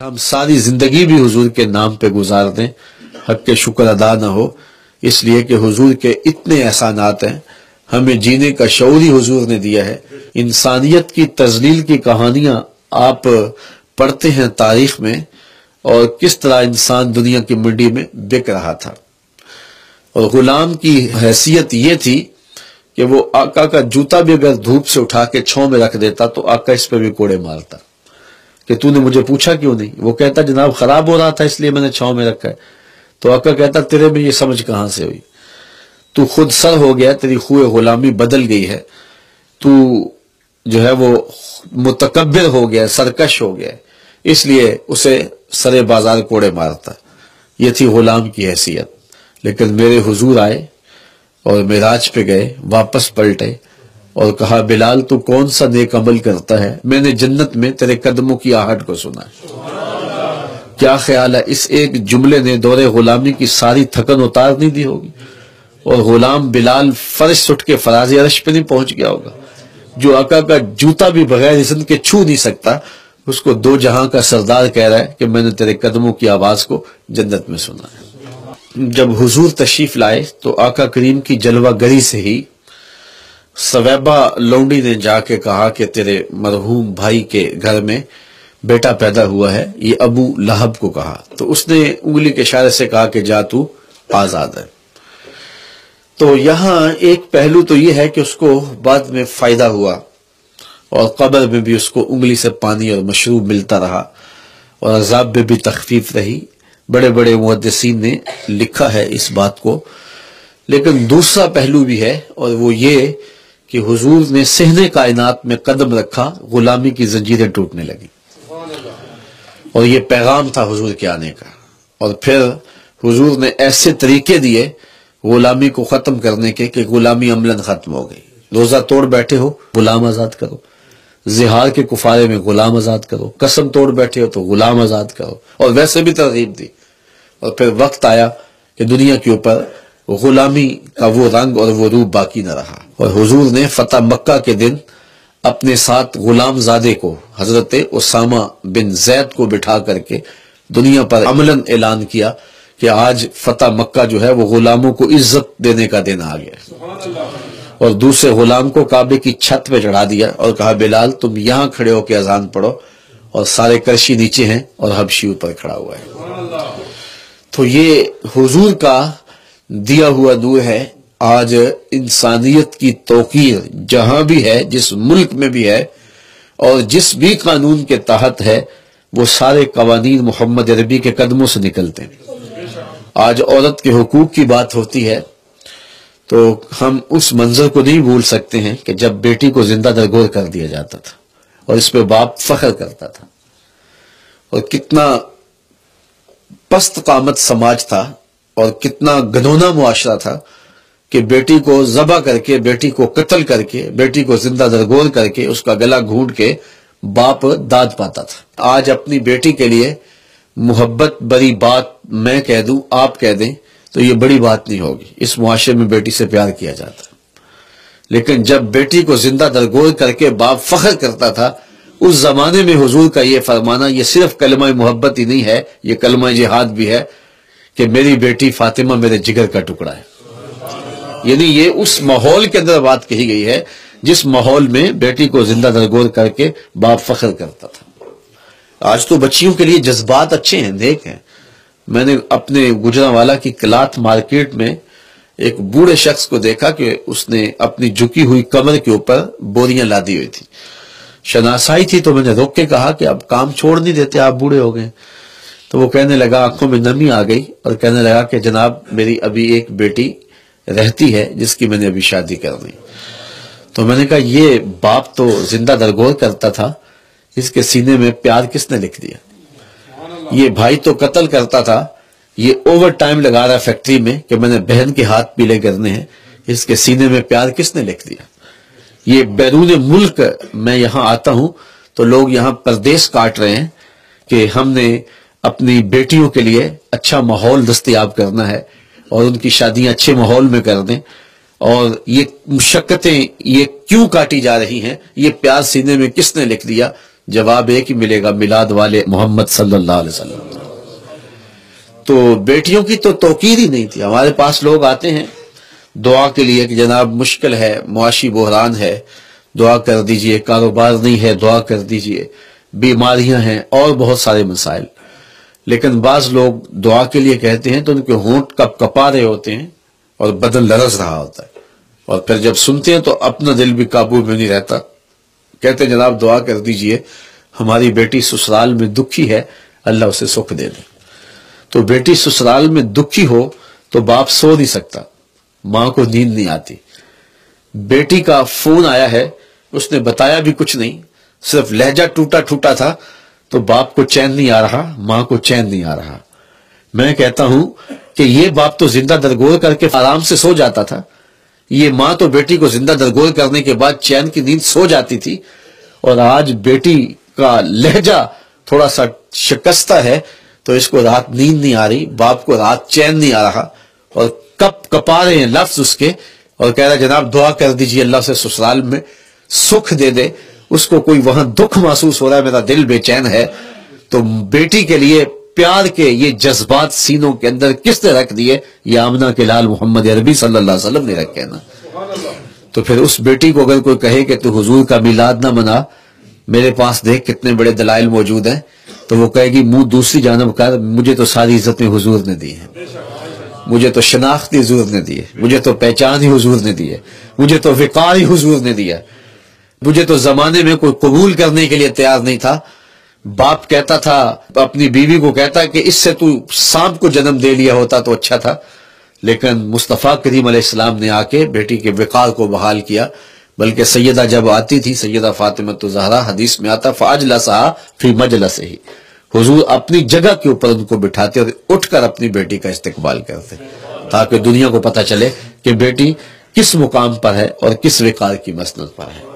ہم ساری زندگی بھی حضور کے نام پہ گزار دیں، حق کے شکر ادا نہ ہو، اس لیے کہ حضور کے اتنے احسانات ہیں، ہمیں جینے کا شعور ہی حضور نے دیا ہے۔ انسانیت کی تذلیل کی کہانیاں آپ پڑھتے ہیں تاریخ میں، اور کس طرح انسان دنیا کی منڈی میں بک رہا تھا، اور غلام کی حیثیت یہ تھی کہ وہ آقا کا جوتا بھی اگر دھوپ سے اٹھا کے چھاؤں میں رکھ دیتا تو آقا اس پہ بھی کوڑے مارتا کہ تو نے مجھے پوچھا کیوں نہیں۔ وہ کہتا جناب خراب ہو رہا تھا اس لیے میں نے چھاؤں میں رکھا ہے۔ تو آقا کہتا تیرے میں یہ سمجھ کہاں سے ہوئی، تو خود سر ہو گیا، تیری خوئے غلامی بدل گئی ہے، تو جو ہے وہ متکبر ہو گیا، سرکش ہو گیا، اس لیے اسے سرے بازار کوڑے مارتا۔ یہ تھی غلام کی حیثیت۔ لیکن میرے حضور آئے اور معراج پہ گئے، واپس پلٹے اور کہا بلال تو کون سا نیک عمل کرتا ہے، میں نے جنت میں تیرے قدموں کی آہٹ کو سنا ہے۔ کیا خیال ہے اس ایک جملے نے دور غلامی کی ساری تھکن اتار نہیں دی ہوگی، اور غلام بلال فرش اٹھ کے فراز عرش پہ نہیں پہنچ گیا ہوگا۔ جو آقا کا جوتا بھی بغیر اذن کے چھو نہیں سکتا، اس کو دو جہاں کا سردار کہہ رہا ہے کہ میں نے تیرے قدموں کی آواز کو جنت میں سنا ہے۔ جب حضور تشریف لائے تو آقا کریم کی جلوہ گری سے ہی سویبہ لونڈی نے جا کے کہا کہ تیرے مرحوم بھائی کے گھر میں بیٹا پیدا ہوا ہے، یہ ابو لہب کو کہا، تو اس نے انگلی کے اشارے سے کہا کہ جا تو آزاد ہے۔ تو یہاں ایک پہلو تو یہ ہے کہ اس کو بعد میں فائدہ ہوا، اور قبر میں بھی اس کو انگلی سے پانی اور مشروب ملتا رہا، اور عذاب میں بھی تخفیف رہی۔ بڑے بڑے محدثین نے لکھا ہے اس بات کو۔ لیکن دوسرا پہلو بھی ہے، اور وہ یہ کہ حضور نے صحن کائنات میں قدم رکھا، غلامی کی زنجیریں ٹوٹنے لگی، اور یہ پیغام تھا حضور کے آنے کا۔ اور پھر حضور نے ایسے طریقے دیے غلامی کو ختم کرنے کے کہ غلامی عملاً ختم ہو گئی۔ روزہ توڑ بیٹھے ہو غلام آزاد کرو، زہار کے کفارے میں غلام آزاد کرو، قسم توڑ بیٹھے ہو تو غلام آزاد کرو، اور ویسے بھی ترغیب دی۔ اور پھر وقت آیا کہ دنیا کے اوپر غلامی کا وہ رنگ اور وہ روپ باقی نہ رہا، اور حضور نے فتح مکہ کے دن اپنے ساتھ غلام زادے کو، حضرت اسامہ بن زید کو بٹھا کر کے دنیا پر عملاً اعلان کیا کہ آج فتح مکہ جو ہے وہ غلاموں کو عزت دینے کا دن آ گیا، اور دوسرے غلام کو کعبے کی چھت پہ چڑھا دیا اور کہا بلال تم یہاں کھڑے ہو کے اذان پڑھو، اور سارے کرشی نیچے ہیں اور حبشی اوپر کھڑا ہوا ہے۔ تو یہ حضور کا دیا ہوا نور ہے۔ آج انسانیت کی توقیر جہاں بھی ہے، جس ملک میں بھی ہے، اور جس بھی قانون کے تحت ہے، وہ سارے قوانین محمد عربی کے قدموں سے نکلتے ہیں۔ آج عورت کے حقوق کی بات ہوتی ہے تو ہم اس منظر کو نہیں بھول سکتے ہیں کہ جب بیٹی کو زندہ درگور کر دیا جاتا تھا، اور اس پہ باپ فخر کرتا تھا، اور کتنا پست قامت سماج تھا، اور کتنا گنونا معاشرہ تھا کہ بیٹی کو ذبح کر کے، بیٹی کو قتل کر کے، بیٹی کو زندہ درگور کر کے، اس کا گلا گھونٹ کے باپ داد پاتا تھا۔ آج اپنی بیٹی کے لیے محبت بڑی بات میں کہہ دوں، آپ کہہ دیں تو یہ بڑی بات نہیں ہوگی۔ اس معاشرے میں بیٹی سے پیار کیا جاتا، لیکن جب بیٹی کو زندہ درگور کر کے باپ فخر کرتا تھا، اس زمانے میں حضور کا یہ فرمانا یہ صرف کلمہ محبت ہی نہیں ہے، یہ کلمہ جہاد بھی ہے کہ میری بیٹی فاطمہ میرے جگر کا ٹکڑا ہے۔ یعنی یہ اس ماحول کے اندر بات کہی گئی ہے جس ماحول میں بیٹی کو زندہ درگور کر کے باپ فخر کرتا تھا۔ آج تو بچیوں کے لیے جذبات اچھے ہیں، نیک ہیں۔ میں نے اپنے گجرانوالا کی کلاتھ مارکیٹ میں ایک بوڑھے شخص کو دیکھا کہ اس نے اپنی جھکی ہوئی کمر کے اوپر بوریاں لادی ہوئی تھی۔ شناسائی تھی تو میں نے روک کے کہا کہ اب کام چھوڑ نہیں دیتے، آپ بوڑھے ہو گئے۔ تو وہ کہنے لگا، آنکھوں میں نمی آ گئی، اور کہنے لگا کہ جناب میری ابھی ایک بیٹی رہتی ہے جس کی میں نے ابھی شادی کرنی۔ تو میں نے کہا یہ باپ تو زندہ درگور کرتا تھا، اس کے سینے میں پیار کس نے لکھ دیا؟ یہ بھائی تو قتل کرتا تھا، یہ اوور ٹائم لگا رہا فیکٹری میں کہ میں نے بہن کے ہاتھ پیلے کرنے ہیں، اس کے سینے میں پیار کس نے لکھ دیا؟ یہ بیرون ملک میں یہاں آتا ہوں تو لوگ یہاں پردیس کاٹ رہے ہیں کہ ہم نے اپنی بیٹیوں کے لیے اچھا ماحول دستیاب کرنا ہے، اور ان کی شادیاں اچھے ماحول میں کر دیں، اور یہ مشقتیں یہ کیوں کاٹی جا رہی ہیں، یہ پیار سینے میں کس نے لکھ دیا؟ جواب ایک ہی ملے گا، میلاد والے محمد صلی اللہ علیہ وسلم۔ تو بیٹیوں کی تو توقیر ہی نہیں تھی۔ ہمارے پاس لوگ آتے ہیں دعا کے لیے کہ جناب مشکل ہے، معاشی بحران ہے، دعا کر دیجئے، کاروبار نہیں ہے، دعا کر دیجئے، بیماریاں ہیں اور بہت سارے مسائل۔ لیکن بعض لوگ دعا کے لیے کہتے ہیں تو ان کے ہونٹ کپ کپا رہے ہوتے ہیں اور بدن لرز رہا ہوتا ہے، اور پھر جب سنتے ہیں تو اپنا دل بھی قابو میں نہیں رہتا، کہتے ہیں جناب دعا کر دیجئے، ہماری بیٹی سسرال میں دکھی ہے، اللہ اسے سکھ دے دے۔ تو بیٹی سسرال میں دکھی ہو تو باپ سو نہیں سکتا، ماں کو نیند نہیں آتی۔ بیٹی کا فون آیا ہے، اس نے بتایا بھی کچھ نہیں، صرف لہجہ ٹوٹا ٹوٹا تھا، تو باپ کو چین نہیں آ رہا، ماں کو چین نہیں آ رہا۔ میں کہتا ہوں کہ یہ باپ تو زندہ درگور کر کے آرام سے سو جاتا تھا، یہ ماں تو بیٹی کو زندہ درگور کرنے کے بعد چین کی نیند سو جاتی تھی، اور آج بیٹی کا لہجہ تھوڑا سا شکستہ ہے تو اس کو رات نیند نہیں آ رہی، باپ کو رات چین نہیں آ رہا، اور کپ کپا رہے ہیں لفظ اس کے، اور کہہ رہا جناب دعا کر دیجئے اللہ سے سسرال میں سکھ دے دے۔ اس کو کوئی وہاں دکھ محسوس ہو رہا ہے، میرا دل بے چین ہے۔ تو بیٹی کے لیے پیار کے یہ جذبات سینوں کے اندر کس نے رکھ دیے؟ یہ آمنہ کے لال محمد عربی صلی اللہ علیہ وسلم نے رکھے نا۔ تو پھر اس بیٹی کو اگر کوئی کہے کہ تو حضور کا میلاد نہ منا، میرے پاس دیکھ کتنے بڑے دلائل موجود ہیں، تو وہ کہے گی منہ دوسری جانب کر، مجھے تو ساری عزتیں حضور نے دی ہیں، مجھے تو شناخت ہی حضور نے دی ہے، مجھے تو پہچان ہی حضور نے دی ہے، مجھے تو وقار ہی حضور نے دیا، مجھے تو زمانے میں کوئی قبول کرنے کے لیے تیار نہیں تھا۔ باپ کہتا تھا اپنی بیوی کو، کہتا کہ اس سے تو سانپ کو جنم دے لیا ہوتا تو اچھا تھا، لیکن مصطفیٰ کریم علیہ السلام نے آ کے بیٹی کے وقار کو بحال کیا۔ بلکہ سیدہ جب آتی تھی، سیدہ فاطمہ زہرا، حدیث میں آتا فاجلسھا فی مجلسہ، حضور اپنی جگہ کے اوپر ان کو بٹھاتے اور اٹھ کر اپنی بیٹی کا استقبال کرتے، تاکہ دنیا کو پتہ چلے کہ بیٹی کس مقام پر ہے اور کس وقار کی مسند پر ہے۔